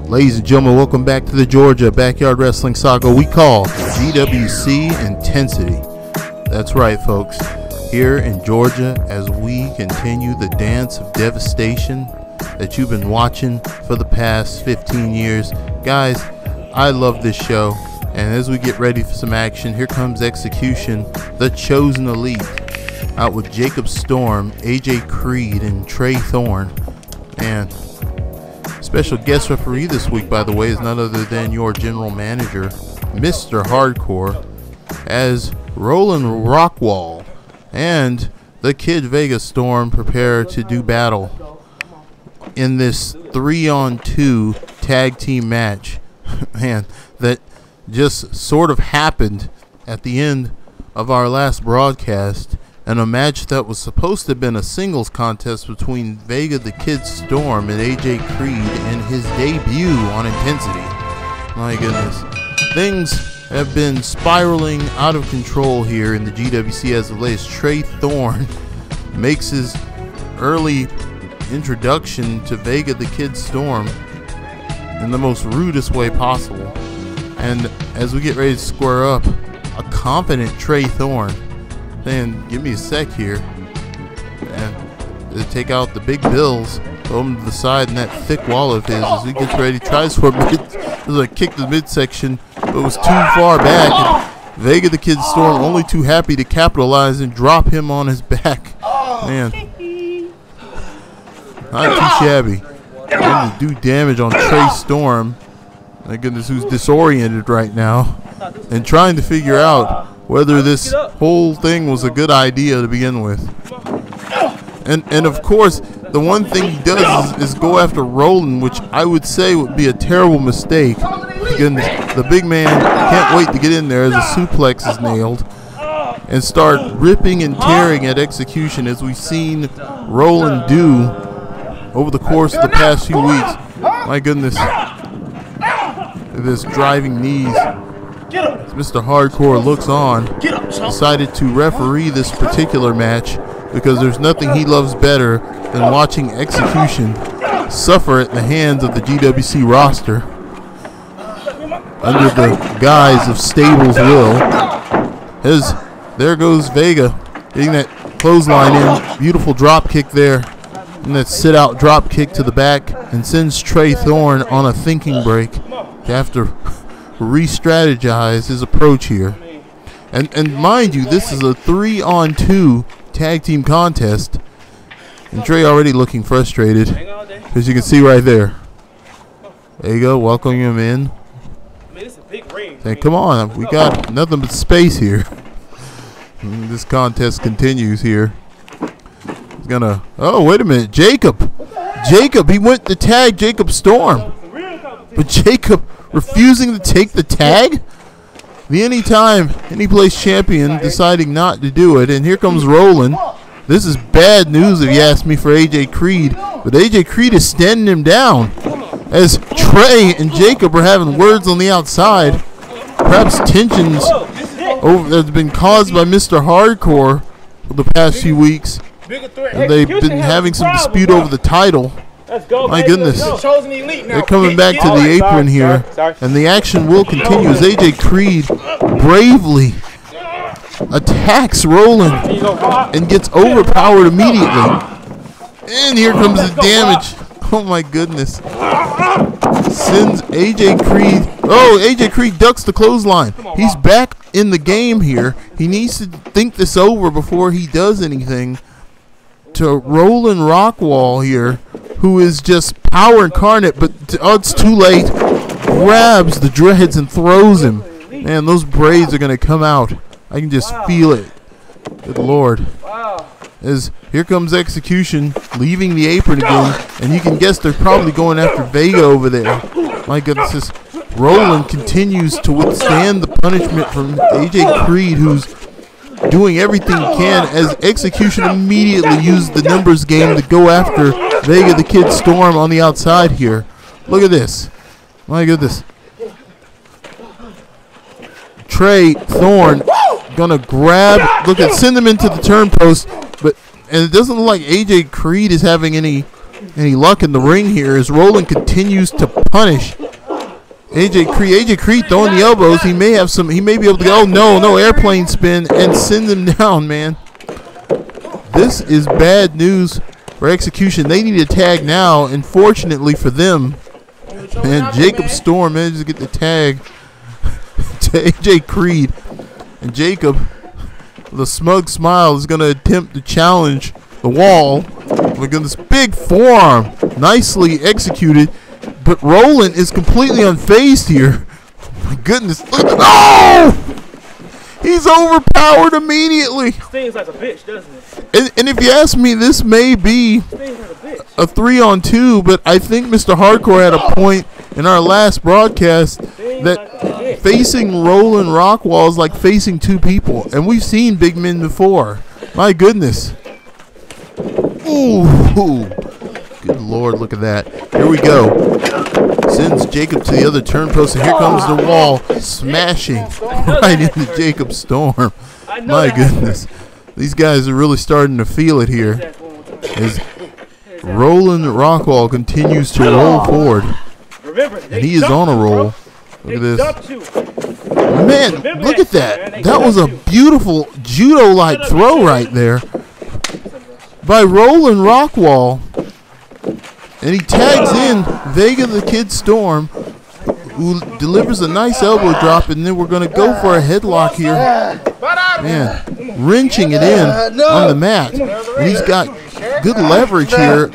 Ladies and gentlemen, welcome back to the Georgia Backyard Wrestling Saga we call GWC Intensity. That's right, folks. Here in Georgia, as we continue the dance of devastation that you've been watching for the past 15 years. Guys, I love this show. And as we get ready for some action, here comes Execution, the Chosen Elite, out with Jacob Storm, AJ Creed, and Trey Thorne. And special guest referee this week, by the way, is none other than your general manager, Mr. Hardcore, as Roland Rockwall and the Kid Vega Storm prepare to do battle in this 3-on-2 tag team match. Man, that just sort of happened at the end of our last broadcast, and a match that was supposed to have been a singles contest between Vega the Kid Storm and AJ Creed in his debut on Intensity. My goodness. Things have been spiraling out of control here in the GWC as of late. Trey Thorne makes his early introduction to Vega the Kid Storm in the most rudest way possible. And as we get ready to square up, a confident Trey Thorne saying, give me a sec here, and to take out the big bills, throw him to the side in that thick wall of his as he gets ready, tries for a kick to the midsection, but was too far back, and Vega the Kid Storm only too happy to capitalize and drop him on his back. Man, not too shabby. Going to do damage on Trey Storm, my goodness, who's disoriented right now and trying to figure out whether this whole thing was a good idea to begin with. And of course, the one thing he does is go after Roland, which I would say would be a terrible mistake. Goodness, the big man can't wait to get in there as a suplex is nailed and start ripping and tearing at Execution, as we've seen Roland do over the course of the past few weeks. My goodness, this driving knees. As Mr. Hardcore looks on, decided to referee this particular match because there's nothing he loves better than watching Execution suffer at the hands of the GWC roster under the guise of Stable's will. As there goes Vega getting that clothesline in, beautiful drop kick there, and that sit out drop kick to the back, and sends Trey Thorne on a thinking break to have to re-strategize his approach here. And mind you, this is a 3-on-2 tag team contest, and Trey already looking frustrated, as you can see right there. There you go, welcoming him in. Saying, come on, we got nothing but space here. And this contest continues here. He's gonna, oh wait a minute, Jacob, he went to tag Jacob Storm, but Jacob refusing to take the tag? The Anytime, Anyplace champion deciding not to do it. And here comes Roland. This is bad news if you ask me for AJ Creed. But AJ Creed is standing him down as Trey and Jacob are having words on the outside. Perhaps tensions that have been caused by Mr. Hardcore for the past few weeks. And they've been having some dispute over the title. My goodness, they're coming back to the apron here, and the action will continue as AJ Creed bravely attacks Roland and gets overpowered immediately. And here comes the damage. Oh my goodness. Sends AJ Creed. Oh, AJ Creed ducks the clothesline. He's back in the game here. He needs to think this over before he does anything. To Roland Rockwall here, who is just power incarnate, but it's too late. Grabs the dreads and throws him. Man, those braids are going to come out. I can just feel it. Good Lord. As here comes Execution, leaving the apron again, and you can guess they're probably going after Vega over there. My goodness, this Roland continues to withstand the punishment from AJ Creed, who's doing everything he can, as Execution immediately used the numbers game to go after Vega the Kid Storm on the outside here. Look at this. My goodness. Trey Thorne gonna grab, send him into the turn post, and it doesn't look like AJ Creed is having any any luck in the ring here as Roland continues to punish AJ Creed. AJ Creed throwing the elbows. He may have some. He may be able to go. Oh no, airplane spin and send him down, man. This is bad news for Execution. They need a tag now, and fortunately for them, man, Jacob Storm manages to get the tag to AJ Creed, and Jacob, with a smug smile, is going to attempt to challenge the wall. Look at this big forearm, nicely executed, but Roland is completely unfazed here. My goodness, look at oh! He's overpowered immediately. Stings like a bitch, doesn't it? And if you ask me, this may be a 3-on-2, but I think Mr. Hardcore had a point in our last broadcast that facing Roland Rockwall is like facing two people, and we've seen big men before. My goodness. Ooh, good Lord, look at that. Here we go. Sends Jacob to the other turn post, and here comes the wall, smashing right into Jacob Storm. My goodness. These guys are really starting to feel it here as Roland Rockwall continues to roll forward. And he is on a roll. Look at this. Man, look at that. That was a beautiful judo-like throw right there by Roland Rockwall. And he tags in Vega the Kid Storm, who delivers a nice elbow drop, and then we're going to go for a headlock here. Man, wrenching it in on the mat. And he's got good leverage here.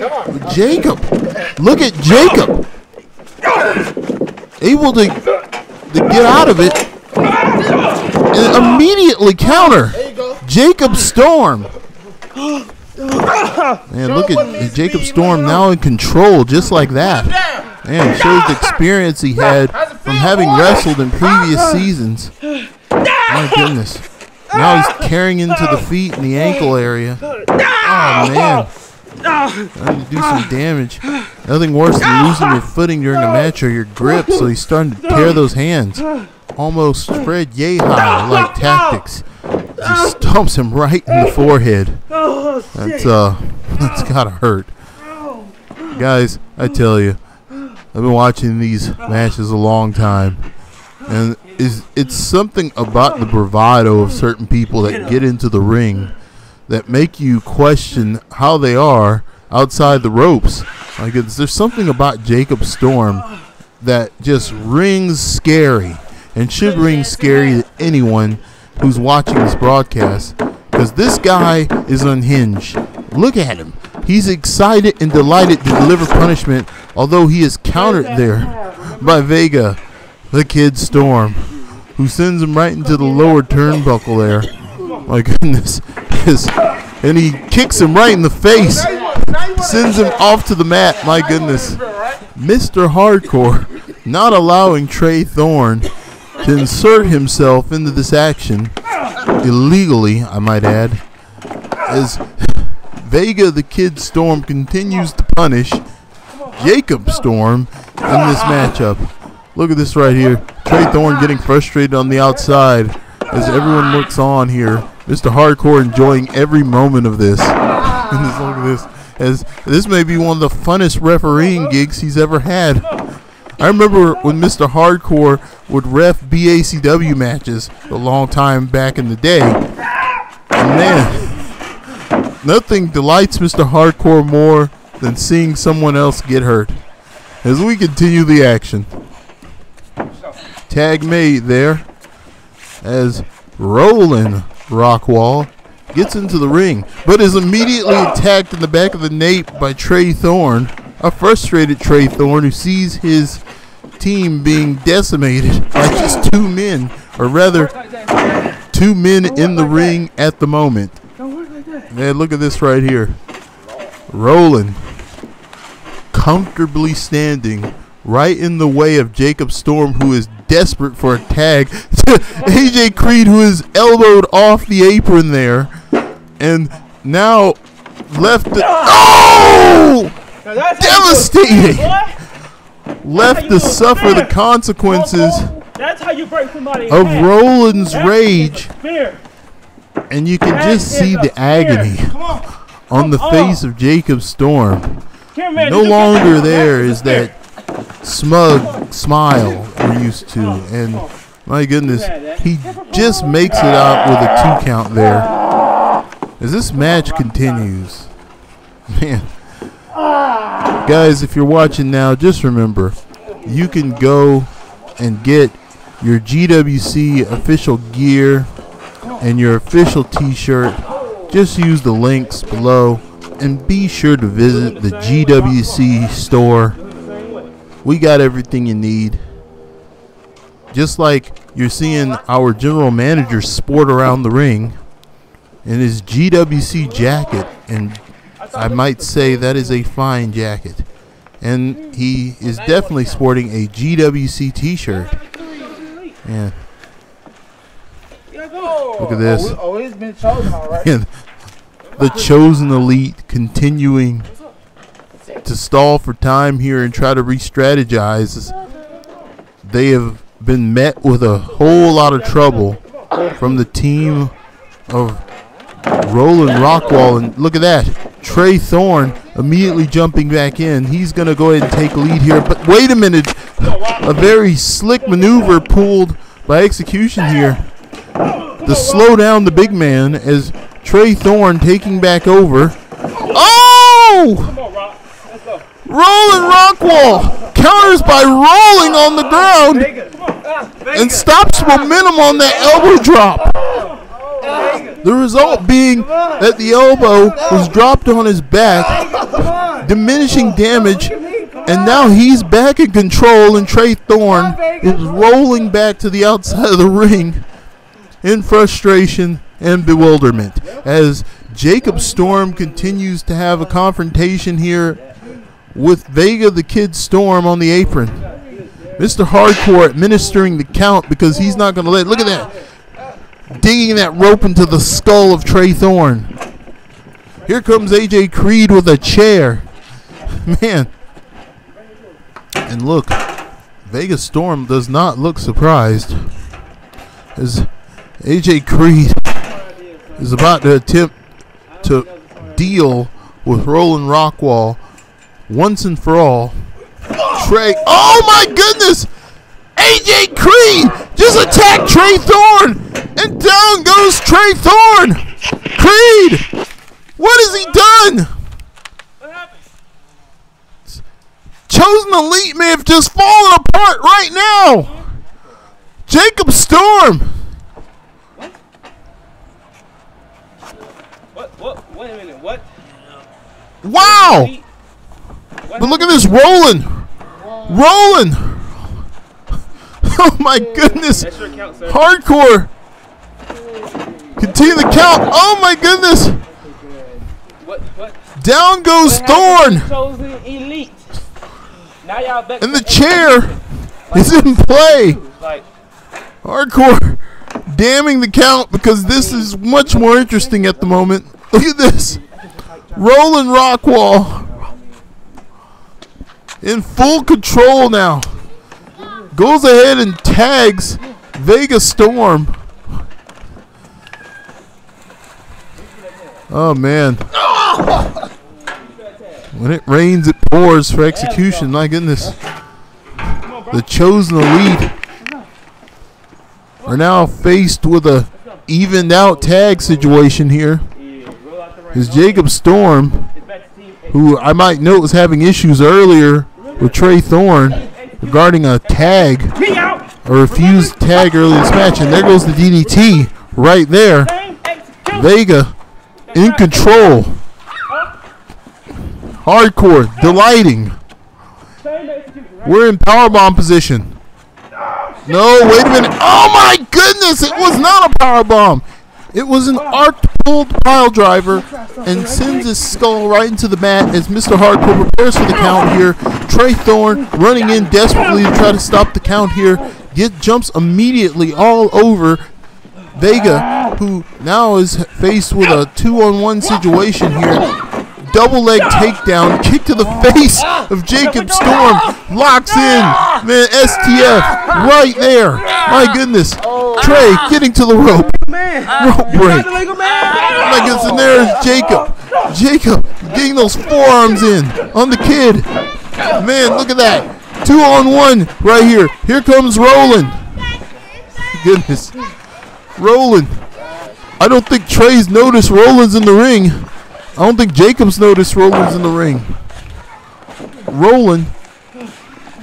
Jacob, look at Jacob. Able to get out of it and immediately counter Jacob Storm. Man, look at Jacob Storm now in control, just like that. Man, shows the experience he had from having wrestled in previous seasons. My goodness. Now he's carrying into the feet and the ankle area. Oh, man. Trying to do some damage. Nothing worse than losing your footing during a match or your grip, so he's starting to tear those hands. Almost spread yay high like tactics. He stomps him right in the forehead. That's gotta hurt. Guys, I tell you, I've been watching these matches a long time, and it's something about the bravado of certain people that get into the ring that make you question how they are outside the ropes. Like, there's something about Jacob Storm that just rings scary, and should ring scary to anyone who's watching this broadcast, because this guy is unhinged. Look at him. He's excited and delighted to deliver punishment, although he is countered there by Vega, the Kid Storm, who sends him right into the lower turnbuckle there. My goodness. And he kicks him right in the face. Sends him off to the mat. My goodness. Mr. Hardcore not allowing Trey Thorne to insert himself into this action illegally, I might add, as Vega the Kid Storm continues to punish Jacob Storm in this matchup. Look at this right here. Trey Thorne getting frustrated on the outside as everyone looks on here. Mr. Hardcore enjoying every moment of this. And just look at this, as this may be one of the funnest refereeing gigs he's ever had. I remember when Mr. Hardcore would ref BACW matches a long time back in the day. And man, nothing delights Mr. Hardcore more than seeing someone else get hurt. As we continue the action. Tag made there as Roland Rockwall gets into the ring, but is immediately attacked in the back of the nape by Trey Thorne, a frustrated Trey Thorne who sees his team being decimated by just two men, or rather, two men in the ring at the moment. Man, look at this right here. Roland comfortably standing right in the way of Jacob Storm, who is desperate for a tag, to AJ Creed, who is elbowed off the apron there, and now left to, oh! Devastating! Left to suffer the consequences of Roland's rage, and you can just see the agony on the face of Jacob Storm. No longer there is that smug smile we're used to. And my goodness, he just makes it out with a 2 count there. As this match continues, man, guys, if you're watching now, just remember, you can go and get your GWC official gear and your official t-shirt. Just use the links below and be sure to visit the GWC store. We got everything you need. Just like you're seeing our general manager sport around the ring in his GWC jacket, and I might say that is a fine jacket. And he is definitely sporting a GWC t-shirt. Yeah. Look at this. Oh, it's been chosen, all right. Yeah. The chosen elite continuing to stall for time here and try to re-strategize. They have been met with a whole lot of trouble from the team of Roland Rockwall. And look at that. Trey Thorne immediately jumping back in. He's going to go ahead and take lead here. But wait a minute. A very slick maneuver pulled by execution here to slow down the big man as Trey Thorne taking back over. Oh! Roland Rockwall counters by rolling on the ground and stops momentum on that elbow drop. The result being that the elbow was dropped on his back, diminishing damage, and now he's back in control, and Trey Thorne is rolling back to the outside of the ring in frustration and bewilderment as Jacob Storm continues to have a confrontation here with Vega the Kid Storm on the apron. Mr. Hardcore administering the count because he's not going to let. Look at that. Digging that rope into the skull of Trey Thorne. Here comes AJ Creed with a chair. Man. And look, Vega Storm does not look surprised as AJ Creed is about to attempt to deal with Roland Rockwall once and for all. Trey, oh my goodness! AJ Creed just attacked Trey Thorne, and down goes Trey Thorne. Creed, what has he done? Chosen Elite may have just fallen apart right now. Jacob Storm. What? Wait a minute. What? Wow. But look at this, Roland. Oh my goodness. Hardcore. Continue the count. Oh my goodness. What? Down goes Thorne. Chosen Elite. Now y'all back. And the chair is in play. Hardcore damning the count because this is much more interesting at the moment. Look at this. Roland Rockwall in full control now. Goes ahead and tags Vega Storm. Oh man. When it rains, it pours for execution. My goodness. The Chosen Elite are now faced with a evened out tag situation here. Is Jacob Storm, who I might note was having issues earlier with Trey Thorne regarding a tag, a refused tag early in this match. And there goes the DDT right there. Vega in control. Hardcore delighting. We're in powerbomb position. No, wait a minute. Oh my goodness, it was not a powerbomb. It was an arced pulled pile driver and sends his skull right into the mat as Mr. Hardcore prepares for the count here. Trey Thorne running in desperately to try to stop the count here. Jumps immediately all over Vega, who now is faced with a 2-on-1 situation here. Double leg takedown, kick to the face of Jacob Storm, locks in, man, STF right there. My goodness, Trey getting to the rope, rope break. My goodness, and there's Jacob Jacob getting those forearms in on the kid. Man, look at that. 2-on-1 right here. Here comes Roland. Goodness. Roland. I don't think Trey's noticed Roland's in the ring. I don't think Jacob's noticed Roland's in the ring. Roland.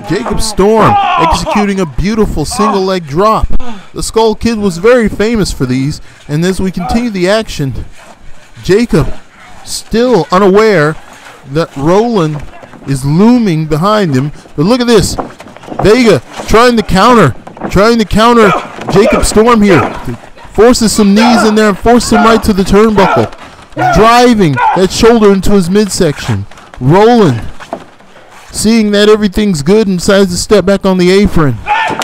Jacob Storm executing a beautiful single leg drop. The Skull Kid was very famous for these. And as we continue the action, Jacob still unaware that Roland is looming behind him. But look at this. Vega trying to counter Jacob Storm here. Forces some knees in there and forces him right to the turnbuckle. Driving that shoulder into his midsection. Roland, seeing that everything's good, and decides to step back on the apron.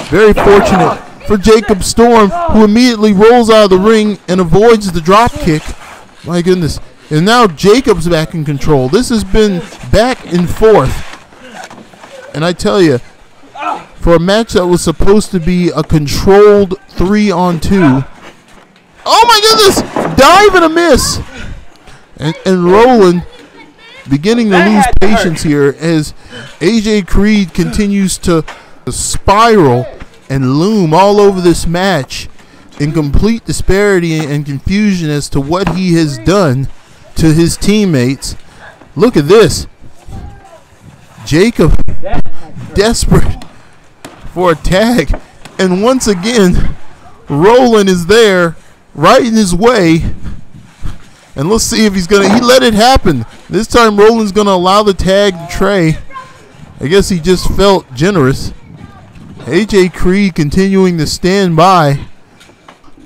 Very fortunate for Jacob Storm, who immediately rolls out of the ring and avoids the drop kick. My goodness. And now Jacob's back in control. This has been back and forth. And I tell you, for a match that was supposed to be a controlled 3-on-2, oh my goodness! Dive and a miss! And Roland beginning to lose patience here as AJ Creed continues to spiral and loom all over this match in complete disparity and confusion as to what he has done to his teammates. Look at this. Jacob desperate for a tag, and once again Roland is there right in his way. And let's see if he let it happen. This time Roland's gonna allow the tag to Trey. I guess he just felt generous. AJ Creed continuing to stand by.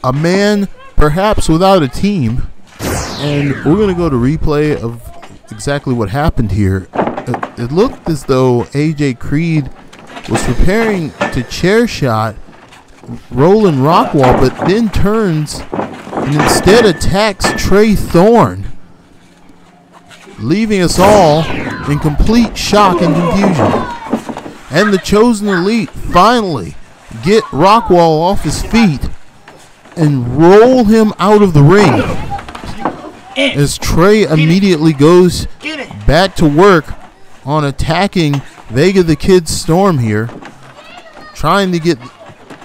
A man perhaps without a team. And we're gonna go to replay of exactly what happened here. It looked as though AJ Creed was preparing to chair shot Roland Rockwall, but then turns and instead attacks Trey Thorne, leaving us all in complete shock and confusion. And the Chosen Elite finally get Rockwall off his feet and roll him out of the ring, as Trey immediately goes back to work on attacking Vega the Kid Storm here, trying to get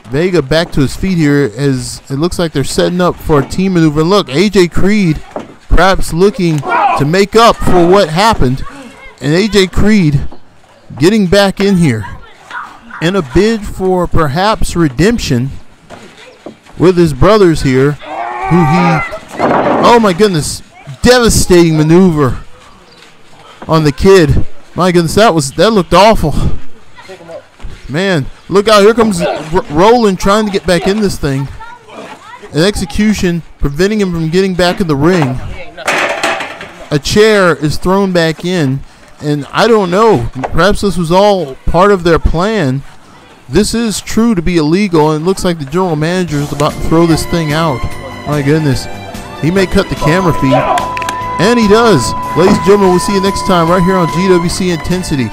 Vega back to his feet here, as it looks like they're setting up for a team maneuver. And look, AJ Creed perhaps looking to make up for what happened, and AJ Creed getting back in here in a bid for perhaps redemption with his brothers here, who oh my goodness, devastating maneuver on the kid. My goodness, that looked awful. Man, look out, here comes Roland trying to get back in this thing. An execution preventing him from getting back in the ring. A chair is thrown back in, and I don't know, perhaps this was all part of their plan. This is true to be illegal, and it looks like the general manager is about to throw this thing out. My goodness, he may cut the camera feed, and he does. Ladies and gentlemen, we'll see you next time right here on GWC Intensity.